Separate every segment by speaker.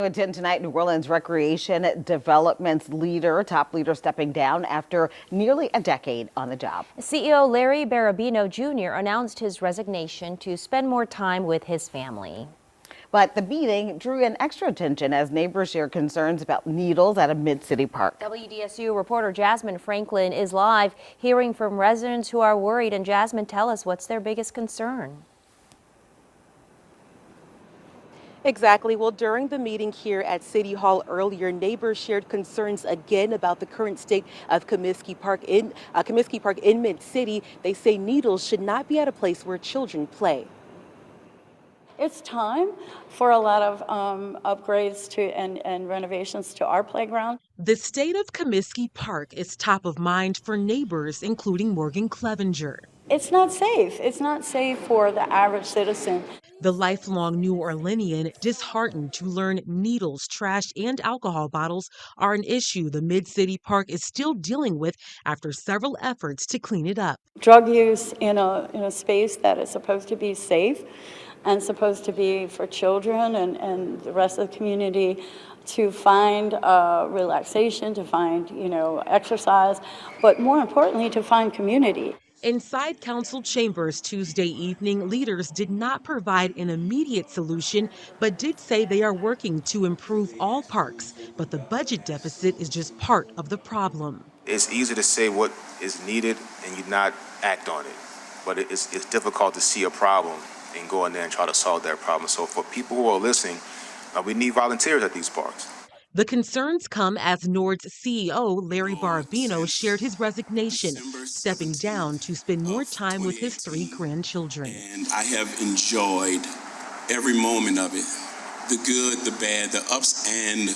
Speaker 1: Attend tonight, New Orleans Recreation Development's top leader stepping down after nearly a decade on the job.
Speaker 2: CEO Larry Barabino Jr. announced his resignation to spend more time with his family.
Speaker 1: But the meeting drew in extra attention as neighbors shared concerns about needles at a mid-city park.
Speaker 2: WDSU reporter Jasmine Franklin is live, hearing from residents who are worried. And Jasmine, tell us, what's their biggest concern?
Speaker 3: Exactly. Well, during the meeting here at City Hall earlier, neighbors shared concerns again about the current state of Comiskey Park in Mid-City. They say needles should not be at a place where children play.
Speaker 4: It's time for a lot of upgrades and renovations to our playground.
Speaker 5: The state of Comiskey Park is top of mind for neighbors, including Morgan Clevenger.
Speaker 4: It's not safe. It's not safe for the average citizen.
Speaker 5: The lifelong New Orleanian disheartened to learn needles, trash, and alcohol bottles are an issue the Mid-City Park is still dealing with after several efforts to clean it up.
Speaker 4: Drug use in a space that is supposed to be safe and supposed to be for children and the rest of the community to find relaxation, to find, exercise, but more importantly, to find community.
Speaker 5: Inside council chambers Tuesday evening, leaders did not provide an immediate solution, but did say they are working to improve all parks. But the budget deficit is just part of the problem.
Speaker 6: It's easy to say what is needed and you not act on it, but it's difficult to see a problem and go in there and try to solve that problem. So for people who are listening, we need volunteers at these parks.
Speaker 5: The concerns come as Nord's CEO, Larry Barabino, shared his resignation, stepping down to spend more time with his 3 grandchildren.
Speaker 7: And I have enjoyed every moment of it, the good, the bad, the ups and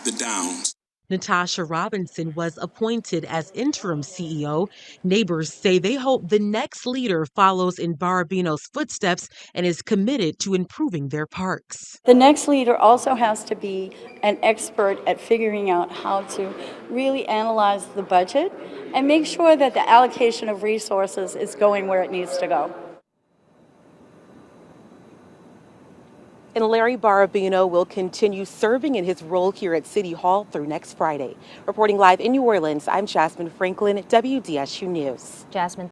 Speaker 7: the downs.
Speaker 5: Natasha Robinson was appointed as interim CEO. Neighbors say they hope the next leader follows in Barabino's footsteps and is committed to improving their parks.
Speaker 4: The next leader also has to be an expert at figuring out how to really analyze the budget and make sure that the allocation of resources is going where it needs to go.
Speaker 3: And Larry Barabino will continue serving in his role here at City Hall through next Friday. Reporting live in New Orleans, I'm Jasmine Franklin, WDSU News.
Speaker 2: Jasmine.